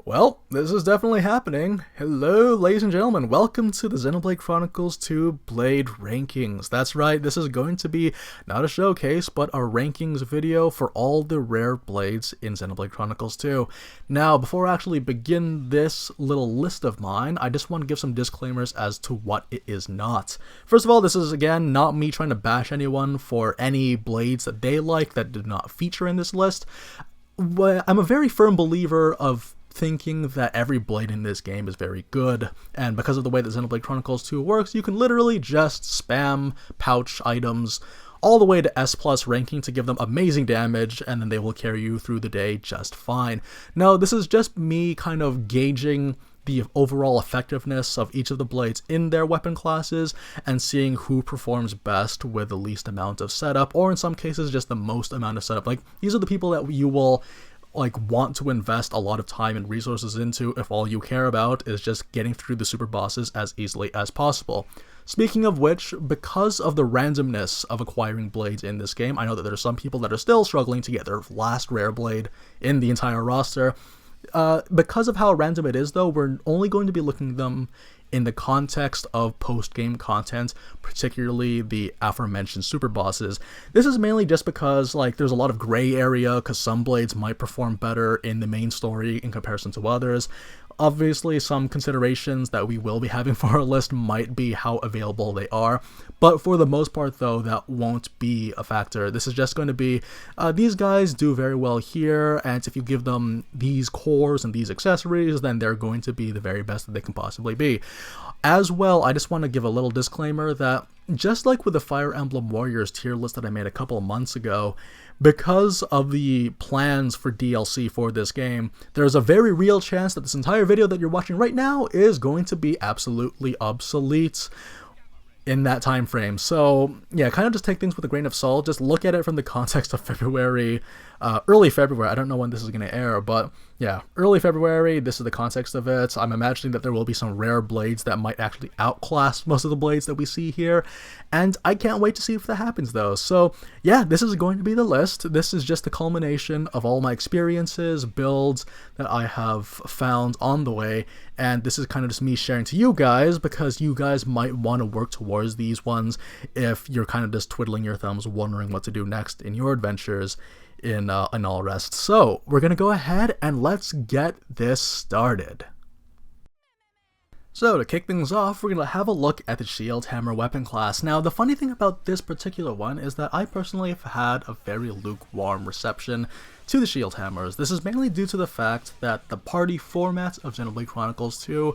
Well, this is definitely happening. Hello, ladies and gentlemen. Welcome to the Xenoblade Chronicles 2 Blade Rankings. That's right, this is going to be not a showcase, but a rankings video for all the rare blades in Xenoblade Chronicles 2. Now, before I actually begin this little list of mine, I just want to give some disclaimers as to what it is not. First of all, this is, again, not me trying to bash anyone for any blades that they like that did not feature in this list. I'm a very firm believer of thinking that every blade in this game is very good, and because of the way that Xenoblade Chronicles 2 works, you can literally just spam pouch items all the way to S+ ranking to give them amazing damage, and then they will carry you through the day just fine. Now, this is just me kind of gauging the overall effectiveness of each of the blades in their weapon classes and seeing who performs best with the least amount of setup, or in some cases just the most amount of setup. Like, these are the people that you will want to invest a lot of time and resources into if all you care about is just getting through the super bosses as easily as possible. Speaking of which, because of the randomness of acquiring blades in this game, I know that there are some people that are still struggling to get their last rare blade in the entire roster. Because of how random it is, though, we're only going to be looking at them in the context of post-game content, particularly the aforementioned super bosses. This is mainly just because, there's a lot of gray area, because some blades might perform better in the main story in comparison to others. Obviously, some considerations that we will be having for our list might be how available they are, but for the most part, though, that won't be a factor. This is just going to be, these guys do very well here, and if you give them these cores and these accessories, then they're going to be the very best that they can possibly be. As well, I just want to give a little disclaimer that, just like with the Fire Emblem Warriors tier list that I made a couple of months ago, because of the plans for DLC for this game, there's a very real chance that this entire video that you're watching right now is going to be absolutely obsolete in that time frame. So yeah, kind of just take things with a grain of salt. Just look at it from the context of February, early February. I don't know when this is going to air, but yeah, early February, this is the context of it. I'm imagining that there will be some rare blades that might actually outclass most of the blades that we see here, and I can't wait to see if that happens, though. So yeah, this is going to be the list. This is just the culmination of all my experiences, builds that I have found on the way, and this is kind of just me sharing to you guys, because you guys might want to work towards these ones if you're kind of just twiddling your thumbs wondering what to do next in your adventures in all rest. So we're gonna go ahead and let's get this started. So to kick things off, we're going to have a look at the Shield Hammer weapon class. Now, the funny thing about this particular one is that I personally have had a very lukewarm reception to the Shield Hammers. This is mainly due to the fact that the party format of Xenoblade Chronicles 2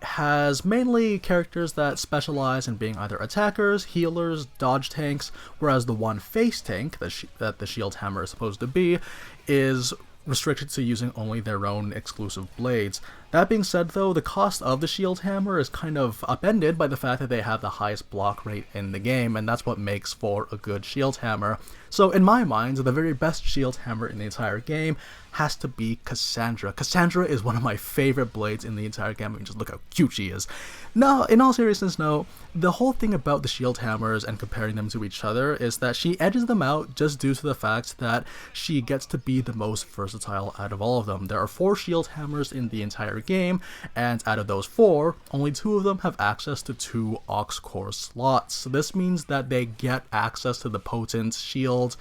has mainly characters that specialize in being either attackers, healers, dodge tanks, whereas the one face tank that the Shield Hammer is supposed to be is restricted to using only their own exclusive blades. That being said, though, the cost of the Shield Hammer is kind of upended by the fact that they have the highest block rate in the game, and that's what makes for a good Shield Hammer. So in my mind, the very best Shield Hammer in the entire game has to be Cassandra. Cassandra is one of my favorite blades in the entire game. I mean, just look how cute she is. No, in all seriousness, no, the whole thing about the Shield Hammers and comparing them to each other is that she edges them out just due to the fact that she gets to be the most versatile out of all of them. There are 4 Shield Hammers in the entire game, and out of those 4, only 2 of them have access to 2 aux core slots. So this means that they get access to the potent shield,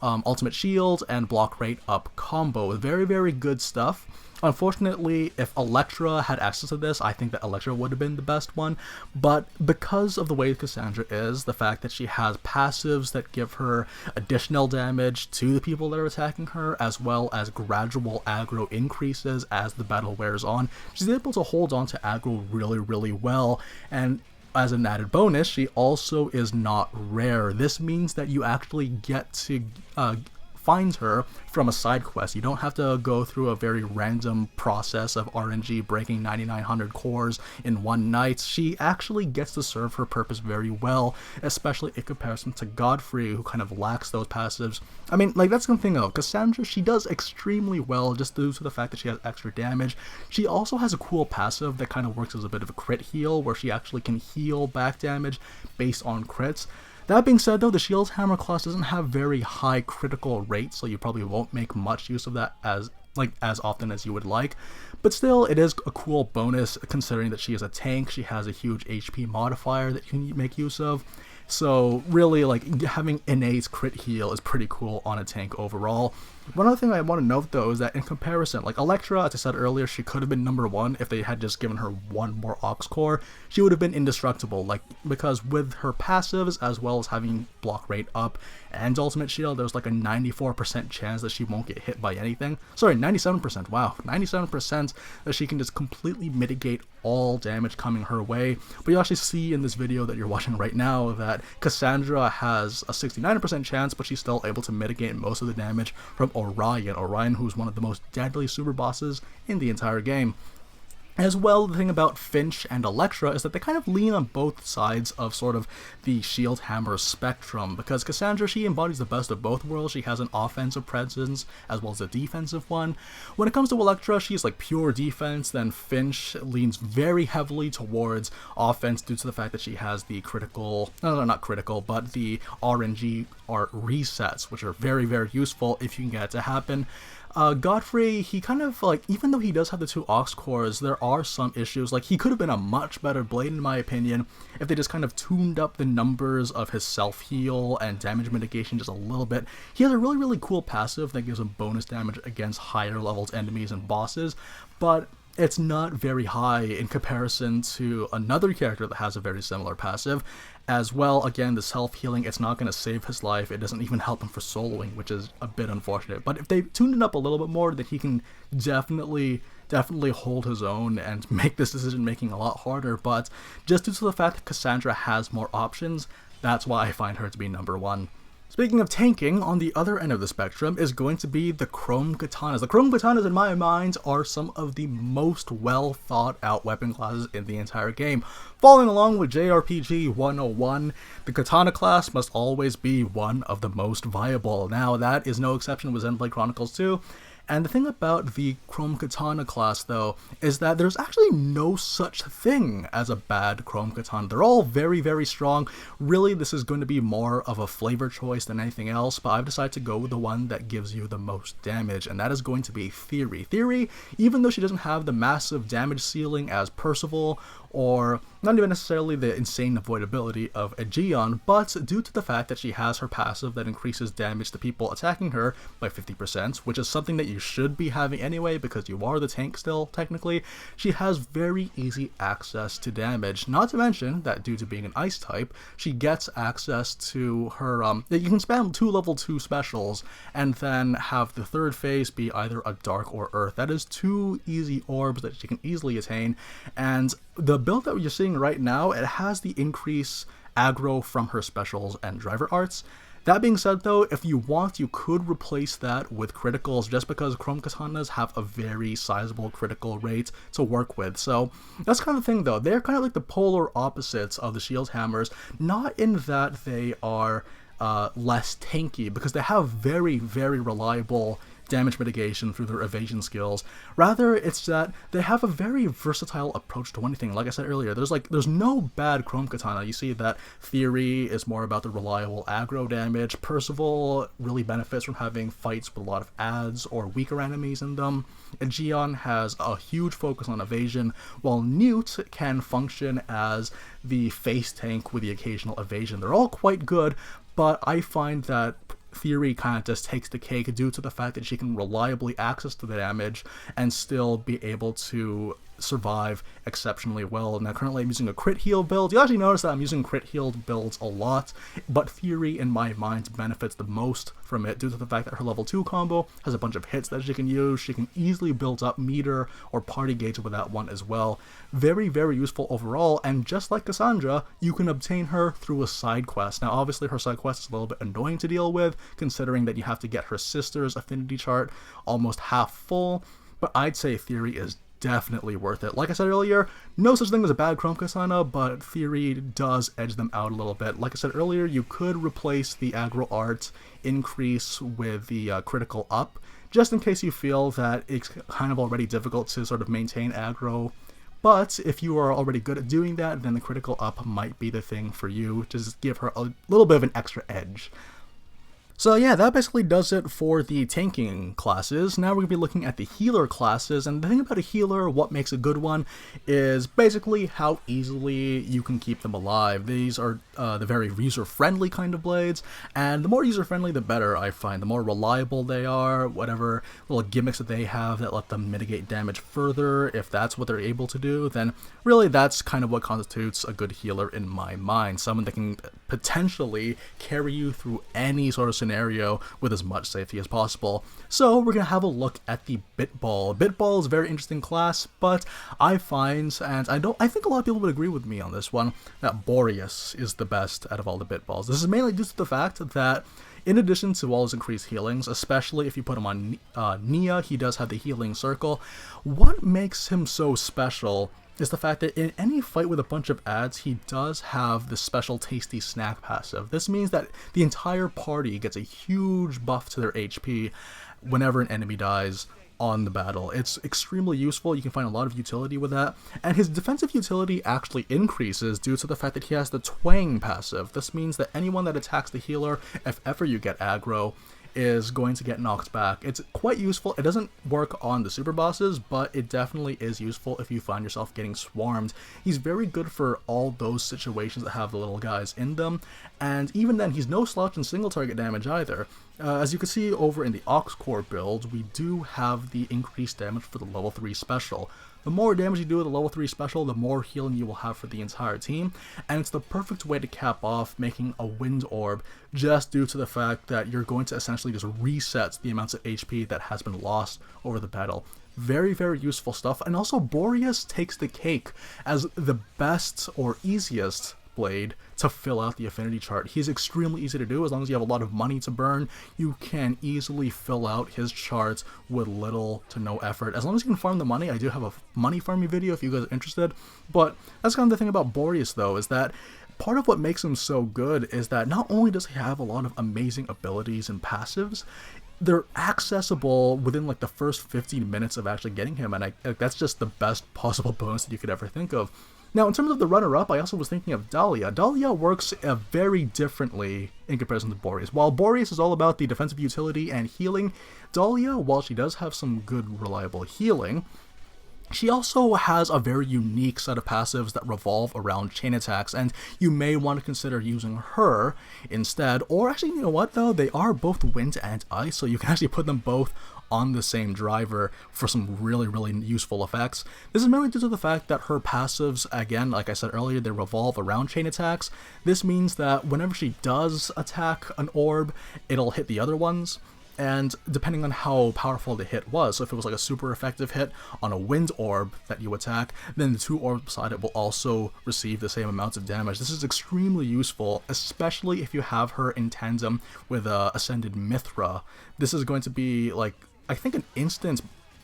ultimate shield, and block rate up combo. Very, very good stuff. Unfortunately, if Electra had access to this, I think that Electra would have been the best one, but because of the way Cassandra is, the fact that she has passives that give her additional damage to the people that are attacking her, as well as gradual aggro increases as the battle wears on, she's able to hold on to aggro really, really well, and as an added bonus, she also is not rare. This means that you actually get to find her from a side quest. You don't have to go through a very random process of RNG breaking 9,900 cores in one night. She actually gets to serve her purpose very well, especially in comparison to Godfrey, who kind of lacks those passives. I mean, that's the thing though. Cassandra, she does extremely well just due to the fact that she has extra damage. She also has a cool passive that kind of works as a bit of a crit heal, where she actually can heal back damage based on crits. That being said, though, the Shield Hammer class doesn't have very high critical rates, so you probably won't make much use of that as like as often as you would like, but still it is a cool bonus considering that she is a tank. She has a huge HP modifier that you can make use of, so really like having innate crit heal is pretty cool on a tank overall. One other thing I want to note though is that in comparison, like Electra, as I said earlier, she could have been number 1 if they had just given her one more aux core. She would have been indestructible, like, because with her passives as well as having block rate up and ultimate shield, there's like a 94% chance that she won't get hit by anything. Sorry, 97%, wow, 97% that she can just completely mitigate all damage coming her way. But you actually see in this video that you're watching right now that Cassandra has a 69% chance, but she's still able to mitigate most of the damage from Orion, who's one of the most deadly super bosses in the entire game. As well, the thing about Finch and Electra is that they kind of lean on both sides of sort of the shield hammer spectrum, because Cassandra, she embodies the best of both worlds. She has an offensive presence as well as a defensive one. When it comes to Electra, she's like pure defense, then Finch leans very heavily towards offense due to the fact that she has the critical, no, not critical, but the RNG art resets, which are very, very useful if you can get it to happen. Godfrey, he kind of like, even though he does have the 2 aux cores, there are some issues. Like, he could have been a much better blade in my opinion if they just kind of tuned up the numbers of his self-heal and damage mitigation just a little bit. He has a really, really cool passive that gives him bonus damage against higher levels enemies and bosses, but it's not very high in comparison to another character that has a very similar passive. As well, again, the self-healing, it's not going to save his life. It doesn't even help him for soloing, which is a bit unfortunate. But if they tuned it up a little bit more, then he can definitely hold his own and make this decision making a lot harder. But just due to the fact that Cassandra has more options, that's why I find her to be number 1. Speaking of tanking, on the other end of the spectrum is going to be the Chrome Katanas. The Chrome Katanas, in my mind, are some of the most well thought out weapon classes in the entire game. Following along with JRPG 101, the Katana class must always be one of the most viable. Now, that is no exception with Xenoblade Chronicles 2. And the thing about the Chrome Katana class, though, is that there's actually no such thing as a bad Chrome Katana. They're all very, very strong. Really, this is going to be more of a flavor choice than anything else, but I've decided to go with the one that gives you the most damage, and that is going to be Theory. Theory, even though she doesn't have the massive damage ceiling as Percival, or not even necessarily the insane avoidability of Aegeon, but due to the fact that she has her passive that increases damage to people attacking her by 50%, which is something that you should be having anyway because you are the tank still, technically, she has very easy access to damage. Not to mention that due to being an ice type, she gets access to her, you can spam 2 level 2 specials and then have the third phase be either a dark or earth. That is 2 easy orbs that she can easily attain, and the build that you're seeing right now, it has the increase aggro from her specials and driver arts. That being said though, if you want, you could replace that with criticals just because Chrome Katanas have a very sizable critical rate to work with. So that's kind of the thing though. They're kind of like the polar opposites of the shield hammers, not in that they are less tanky, because they have very, very reliable damage mitigation through their evasion skills. Rather, it's that they have a very versatile approach to anything. Like I said earlier, there's no bad Chrome Katana. You see that Theory is more about the reliable aggro damage. Percival really benefits from having fights with a lot of adds or weaker enemies in them. Aegeon has a huge focus on evasion, while Newt can function as the face tank with the occasional evasion. They're all quite good, but I find that Theory kind of just takes the cake due to the fact that she can reliably access the damage and still be able to survive exceptionally well. Now currently I'm using a crit heal build. You actually notice that I'm using crit healed builds a lot, but Theory in my mind benefits the most from it due to the fact that her level 2 combo has a bunch of hits that she can use. She can easily build up meter or party gauge with that one as well. Very, very useful overall, and just like Cassandra, you can obtain her through a side quest. Now obviously her side quest is a little bit annoying to deal with, considering that you have to get her sister's affinity chart almost half full, but I'd say Theory is definitely worth it. Like I said earlier, no such thing as a bad Chrome Katana, but Theory does edge them out a little bit. Like I said earlier, you could replace the aggro art increase with the critical up, just in case you feel that it's kind of already difficult to sort of maintain aggro. But if you are already good at doing that, then the critical up might be the thing for you. Just give her a little bit of an extra edge. So yeah, that basically does it for the tanking classes. Now we're going to be looking at the healer classes, and the thing about a healer, what makes a good one, is basically how easily you can keep them alive. These are the very user-friendly kind of blades, and the more user-friendly the better, I find. The more reliable they are, whatever little gimmicks that they have that let them mitigate damage further, if that's what they're able to do, then really that's kind of what constitutes a good healer in my mind. Someone that can potentially carry you through any sort of scenario with as much safety as possible. So we're going to have a look at the Bitball. Bitball is a very interesting class, but I find, and I think a lot of people would agree with me on this one, that Boreas is the best out of all the Bitballs. This is mainly due to the fact that in addition to all his increased healings, especially if you put him on Nia, he does have the healing circle. What makes him so special is the fact that in any fight with a bunch of adds, he does have the special tasty snack passive. This means that the entire party gets a huge buff to their HP whenever an enemy dies on the battle. It's extremely useful. You can find a lot of utility with that, and his defensive utility actually increases due to the fact that he has the Twang passive. This means that anyone that attacks the healer, if ever you get aggro, is going to get knocked back. It's quite useful. It doesn't work on the super bosses, but it definitely is useful if you find yourself getting swarmed. He's very good for all those situations that have the little guys in them, and even then, he's no slouch in single target damage either. As you can see over in the Ox Core build, we do have the increased damage for the level 3 special. The more damage you do with a level 3 special, the more healing you will have for the entire team, and it's the perfect way to cap off making a Wind Orb, just due to the fact that you're going to essentially just reset the amounts of HP that has been lost over the battle. Very, very useful stuff, and also Boreas takes the cake as the best or easiest blade to fill out the affinity chart. He's extremely easy to do. As long as you have a lot of money to burn, you can easily fill out his charts with little to no effort. As long as you can farm the money. I do have a money farming video if you guys are interested, but that's kind of the thing about Boreas though, is that part of what makes him so good is that not only does he have a lot of amazing abilities and passives, they're accessible within like the first 15 minutes of actually getting him, and that's just the best possible bonus that you could ever think of. Now, in terms of the runner-up, I also was thinking of Dahlia. Dahlia works very differently in comparison to Boreas. While Boreas is all about the defensive utility and healing, Dahlia, while she does have some good, reliable healing, she also has a very unique set of passives that revolve around chain attacks, and you may want to consider using her instead. Or actually, you know what though? They are both wind and ice, so you can actually put them both on the same driver for some really, really useful effects. This is mainly due to the fact that her passives, again, like I said earlier, they revolve around chain attacks. This means that whenever she does attack an orb, it'll hit the other ones, and depending on how powerful the hit was, so if it was like a super effective hit on a wind orb that you attack, then the two orbs beside it will also receive the same amounts of damage. This is extremely useful, especially if you have her in tandem with Ascended Mithra. This is going to be like, I think, an instant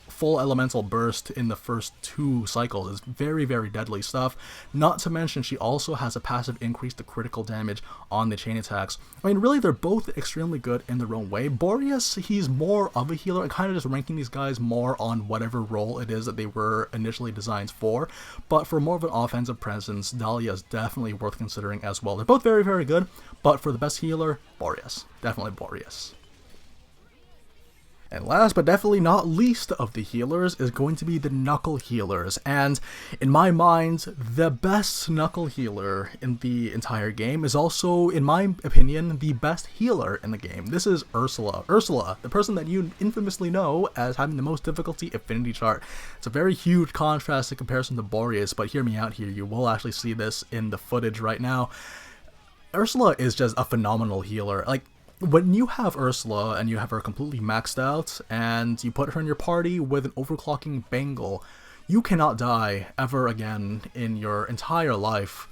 full elemental burst in the first 2 cycles. Is very, very deadly stuff. Not to mention, she also has a passive increase to critical damage on the chain attacks. I mean, really, they're both extremely good in their own way. Boreas, he's more of a healer. I'm kind of just ranking these guys more on whatever role it is that they were initially designed for. But for more of an offensive presence, Dahlia is definitely worth considering as well. They're both very, very good, but for the best healer, Boreas. Definitely Boreas. And last but definitely not least of the healers is going to be the Knuckle healers, and in my mind, the best Knuckle healer in the entire game is also, in my opinion, the best healer in the game. This is Ursula. Ursula, the person that you infamously know as having the most difficulty affinity chart. It's a very huge contrast in comparison to Boreas, but hear me out here, you will actually see this in the footage right now. Ursula is just a phenomenal healer. Like, when you have Ursula and you have her completely maxed out and you put her in your party with an overclocking Bengal, you cannot die ever again in your entire life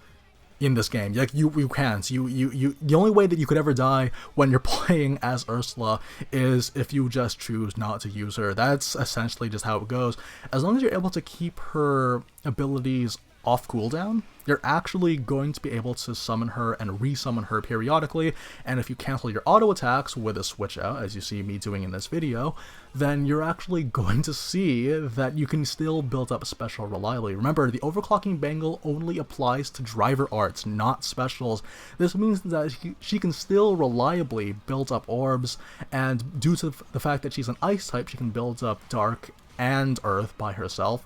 in this game. Like, you can't. The only way that you could ever die when you're playing as Ursula is if you just choose not to use her. That's essentially just how it goes. As long as you're able to keep her abilities off cooldown, you're actually going to be able to summon her and resummon her periodically, and if you cancel your auto attacks with a switch out, as you see me doing in this video, then you're actually going to see that you can still build up special reliably. Remember, the overclocking bangle only applies to driver arts, not specials. This means that she can still reliably build up orbs, and due to the fact that she's an ice type, she can build up dark and earth by herself,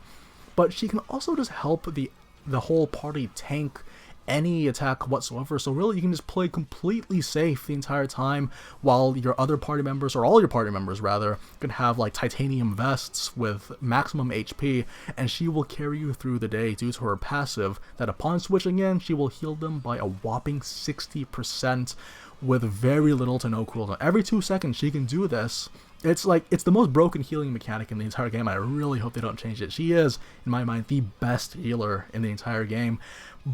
but she can also just help the whole party tank any attack whatsoever. So really, you can just play completely safe the entire time, while your other party members, or all your party members rather, can have like titanium vests with maximum HP, and she will carry you through the day due to her passive that upon switching in, she will heal them by a whopping 60% with very little to no cooldown. Every 2 seconds she can do this. It's the most broken healing mechanic in the entire game. I really hope they don't change it. She is, in my mind, the best healer in the entire game.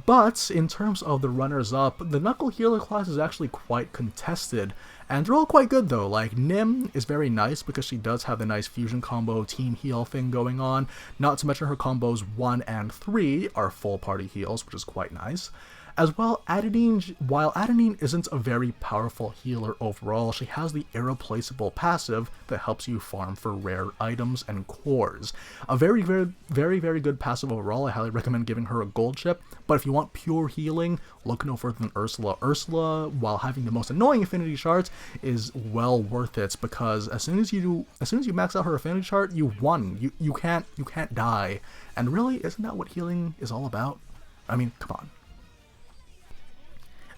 But in terms of the runners-up, the Knuckle healer class is actually quite contested, and they're all quite good though. Like, Nim is very nice because she does have the nice fusion combo team heal thing going on, not to mention her combos 1 and 3 are full party heals, which is quite nice. As well, Adenine, while Adenine isn't a very powerful healer overall, she has the irreplaceable passive that helps you farm for rare items and cores. A very good passive overall. I highly recommend giving her a gold chip, but if you want pure healing, look no further than Ursula. Ursula, while having the most annoying affinity charts, is well worth it, because as soon as you max out her affinity chart, you won. You can't die. And really, isn't that what healing is all about? I mean, come on.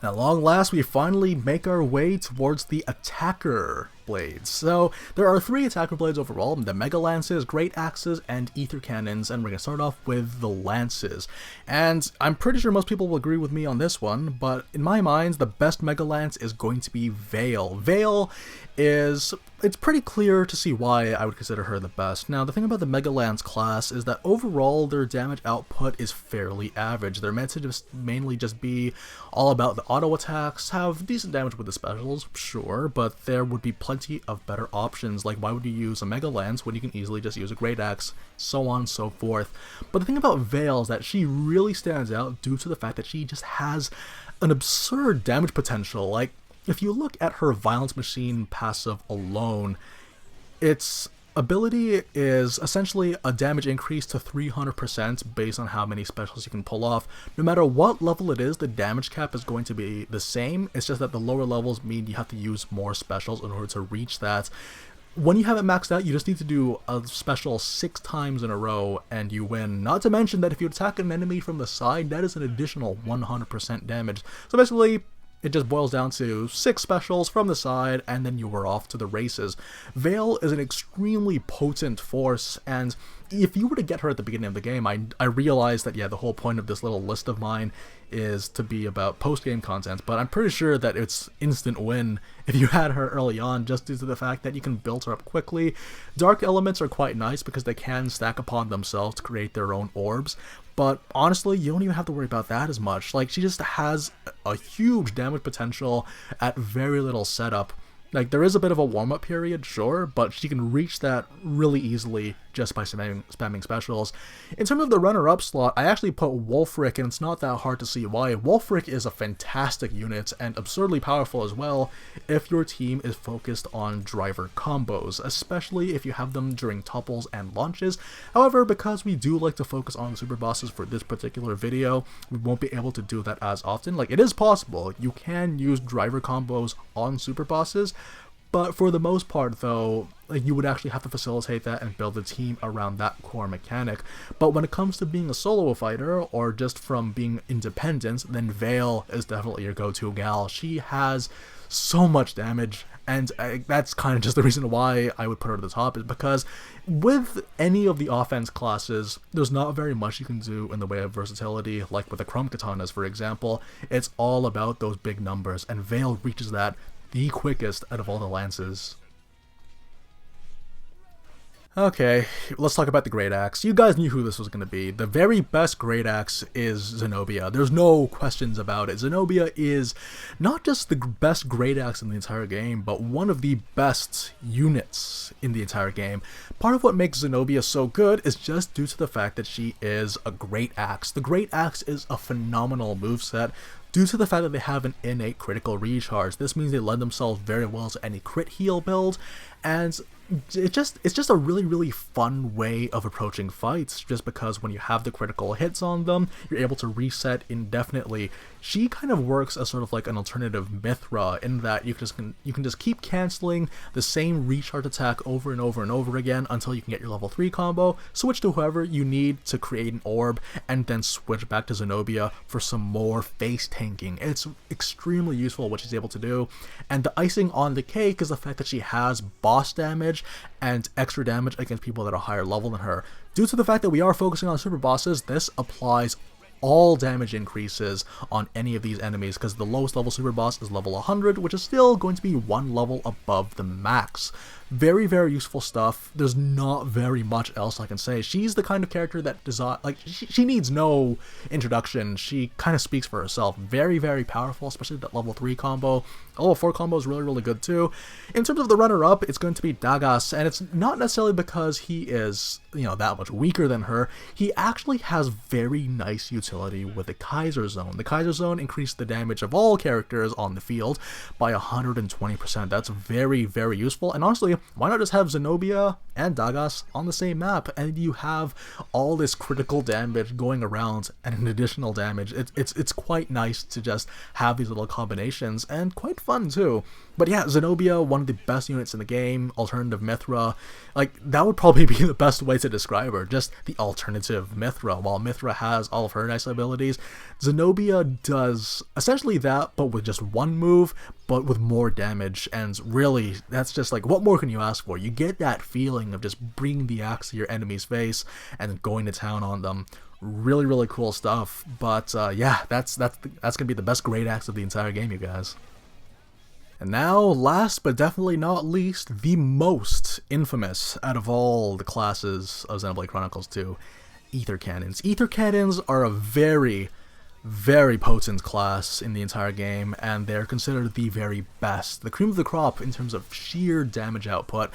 At long last, we finally make our way towards the attacker blades. So there are 3 attacker blades overall: the Mega Lances, Great Axes, and Ethercanons, and we're going to start off with the Lances. And I'm pretty sure most people will agree with me on this one, but in my mind, the best Mega Lance is going to be Veil. Veil is... it's pretty clear to see why I would consider her the best. Now, the thing about the Mega Lance class is that overall their damage output is fairly average. They're meant to just mainly just be all about the auto attacks, have decent damage with the specials, sure, but there would be plenty of better options. Like, why would you use a Mega Lance when you can easily just use a Great Axe, so on and so forth. But the thing about Veil is that she really stands out due to the fact that she just has an absurd damage potential. Like, if you look at her Violence Machine passive alone, its ability is essentially a damage increase to 300% based on how many specials you can pull off. No matter what level it is, the damage cap is going to be the same. It's just that the lower levels mean you have to use more specials in order to reach that. When you have it maxed out, you just need to do a special 6 times in a row and you win. Not to mention that if you attack an enemy from the side, that is an additional 100% damage. So basically, it just boils down to 6 specials from the side, and then you were off to the races. Veil is an extremely potent force, and if you were to get her at the beginning of the game, I realized that, yeah, the whole point of this little list of mine is to be about post-game content, but I'm pretty sure that it's instant win if you had her early on, just due to the fact that you can build her up quickly. Dark elements are quite nice because they can stack upon themselves to create their own orbs, but honestly, you don't even have to worry about that as much. Like, she just has a huge damage potential at very little setup. Like, there is a bit of a warm-up period, sure, but she can reach that really easily just by spamming specials. In terms of the runner-up slot, I actually put Wulfric, and it's not that hard to see why. Wulfric is a fantastic unit, and absurdly powerful as well, if your team is focused on driver combos, especially if you have them during topples and launches. However, because we do like to focus on super bosses for this particular video, we won't be able to do that as often. Like, it is possible, you can use driver combos on super bosses, but for the most part, though, like, you would actually have to facilitate that and build a team around that core mechanic. But when it comes to being a solo fighter, or just from being independent, then Veil is definitely your go-to gal. She has so much damage, and that's kind of just the reason why I would put her at the top, is because with any of the offense classes, there's not very much you can do in the way of versatility, like with the Chrome Katanas, for example. It's all about those big numbers, and Veil reaches that the quickest out of all the lances. Okay, let's talk about the Great Axe. You guys knew who this was going to be. The very best Great Axe is Zenobia. There's no questions about it. Zenobia is not just the best Great Axe in the entire game, but one of the best units in the entire game. Part of what makes Zenobia so good is just due to the fact that she is a Great Axe. The Great Axe is a phenomenal moveset due to the fact that they have an innate critical recharge. This means they lend themselves very well to any crit heal build, and it's just a really fun way of approaching fights, just because when you have the critical hits on them, you're able to reset indefinitely. She kind of works as sort of like an alternative Mithra, in that you can just keep canceling the same recharge attack over and over and over again until you can get your level 3 combo, switch to whoever you need to create an orb, and then switch back to Zenobia for some more face tanking. It's extremely useful what she's able to do, and the icing on the cake is the fact that she has boss damage and extra damage against people that are higher level than her. Due to the fact that we are focusing on super bosses, this applies all damage increases on any of these enemies, because the lowest level super boss is level 100, which is still going to be one level above the max. Very useful stuff. There's not very much else I can say. She's the kind of character that does not, like, she needs no introduction. She kind of speaks for herself. Very powerful, especially that level 3 combo. Level 4 combo is really good too. In terms of the runner-up, it's going to be Dagas, and it's not necessarily because he is, you know, that much weaker than her. He actually has very nice utility with the Kaiser Zone. The Kaiser Zone increased the damage of all characters on the field by 120%. That's very useful, and honestly, why not just have Zenobia and Dagas on the same map, and you have all this critical damage going around and an additional damage. It's quite nice to just have these little combinations, and quite fun too. But yeah, Zenobia, one of the best units in the game, alternative Mithra. Like, that would probably be the best way to describe her, just the alternative Mithra. While Mithra has all of her nice abilities, Zenobia does essentially that, but with just one move, but with more damage, and really, that's just like, what more can you ask for? You get that feeling of just bringing the axe to your enemy's face and going to town on them. Really cool stuff. But yeah, that's gonna be the best Great Axe of the entire game, you guys. And now, last but definitely not least, the most infamous out of all the classes of Xenoblade Chronicles 2, Ethercanons. Ethercanons are a very potent class in the entire game, and they're considered the very best, the cream of the crop in terms of sheer damage output.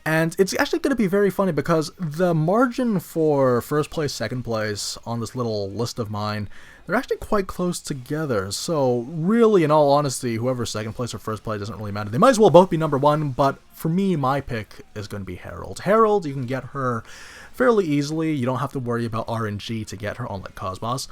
And it's actually going to be very funny, because the margin for first place, second place on this little list of mine, they're actually quite close together. So really, in all honesty, whoever's second place or first place doesn't really matter. They might as well both be number one, but for me, my pick is going to be Herald. Herald, you can get her fairly easily. You don't have to worry about RNG to get her, unlike KOS-MOS.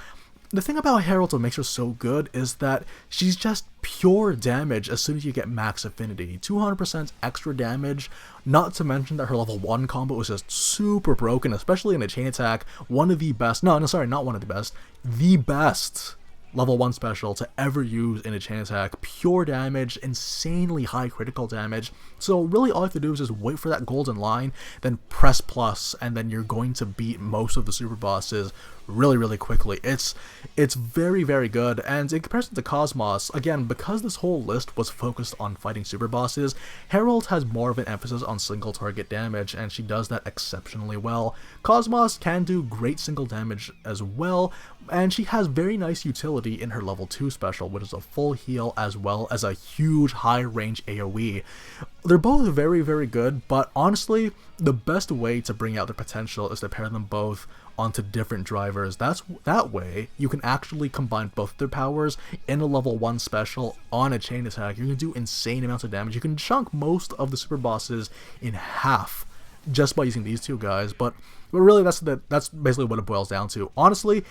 The thing about Herald that makes her so good is that she's just pure damage as soon as you get max affinity. 200% extra damage, not to mention that her level 1 combo is just super broken, especially in a chain attack. One of the best, no, sorry, not one of the best, the best level 1 special to ever use in a chain attack. Pure damage, insanely high critical damage. So really all you have to do is just wait for that golden line, then press plus, and then you're going to beat most of the super bosses really quickly. It's very good, and in comparison to KOS-MOS, again, because this whole list was focused on fighting super bosses, Herald has more of an emphasis on single target damage, and she does that exceptionally well. KOS-MOS can do great single damage as well, and she has very nice utility in her level 2 special, which is a full heal as well as a huge high range AoE. They're both very good, but honestly, the best way to bring out their potential is to pair them both onto different drivers. That way, you can actually combine both their powers in a level 1 special on a chain attack. You can do insane amounts of damage. You can chunk most of the super bosses in half just by using these two guys, but really that's basically what it boils down to. Honestly,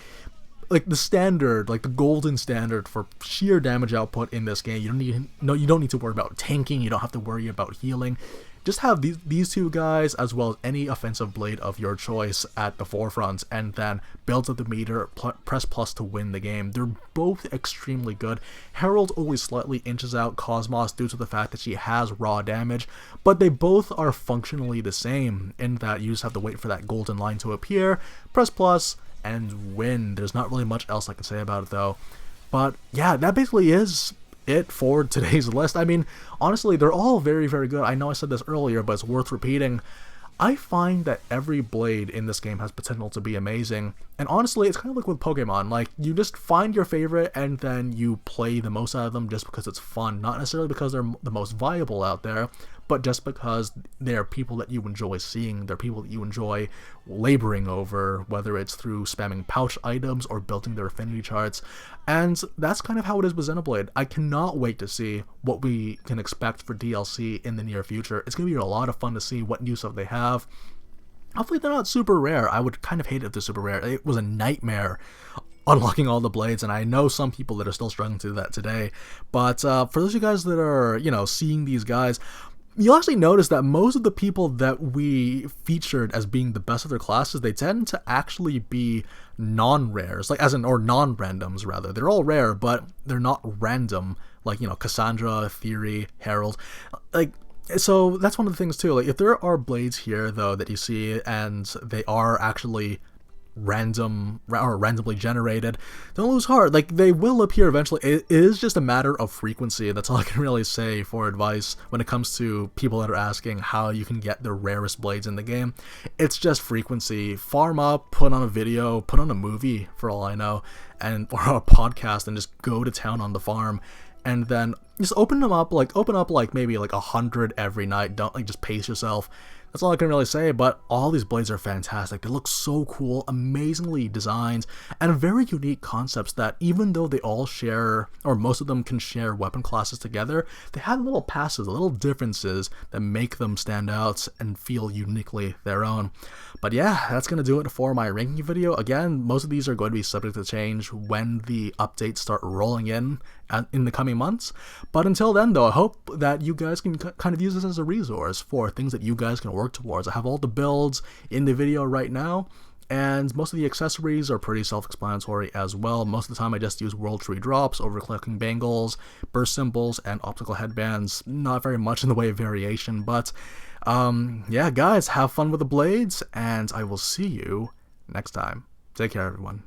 like the standard, like the golden standard for sheer damage output in this game, you don't need to worry about tanking, you don't have to worry about healing. Just have these two guys, as well as any offensive blade of your choice at the forefront, and then build up the meter, press plus to win the game. They're both extremely good. Herald always slightly inches out KOS-MOS due to the fact that she has raw damage, but they both are functionally the same, in that you just have to wait for that golden line to appear, press plus, and win. There's not really much else I can say about it though. But yeah, that basically is it for today's list. I mean, honestly, they're all very good. I know I said this earlier, but it's worth repeating. I find that every blade in this game has potential to be amazing, and honestly, it's kind of like with Pokemon. Like, you just find your favorite and then you play the most out of them just because it's fun, not necessarily because they're the most viable out there, but just because they're people that you enjoy seeing, they're people that you enjoy laboring over, whether it's through spamming pouch items or building their affinity charts. And that's kind of how it is with Xenoblade. I cannot wait to see what we can expect for DLC in the near future. It's going to be a lot of fun to see what new stuff they have. Hopefully they're not super rare. I would kind of hate it if they're super rare. It was a nightmare unlocking all the blades, and I know some people that are still struggling to do that today. But for those of you guys that are, seeing these guys, you'll actually notice that most of the people that we featured as being the best of their classes, they tend to actually be non-rares, or non-randoms rather. They're all rare, but they're not random, like, Cassandra, Theory, Herald. So that's one of the things too. Like, if there are blades here though that you see and they are actually randomly generated, don't lose heart. Like, they will appear eventually. It is just a matter of frequency. That's all I can really say for advice when it comes to people that are asking how you can get the rarest blades in the game. It's just frequency. Farm up, put on a video, put on a movie for all I know, or a podcast, and just go to town on the farm. And then just open up maybe 100 every night. Don't just pace yourself. That's all I can really say, but all these blades are fantastic. They look so cool, amazingly designed, and very unique concepts that even though they all share, or most of them can share weapon classes together, they have little passes, little differences that make them stand out and feel uniquely their own. But yeah, that's going to do it for my ranking video. Again, most of these are going to be subject to change when the updates start rolling in the coming months. But until then, though, I hope that you guys can kind of use this as a resource for things that you guys can work towards. I have all the builds in the video right now, and most of the accessories are pretty self-explanatory as well. Most of the time I just use World Tree drops, overclocking bangles, burst symbols, and optical headbands. Not very much in the way of variation, but yeah, guys, have fun with the blades, and I will see you next time. Take care, everyone.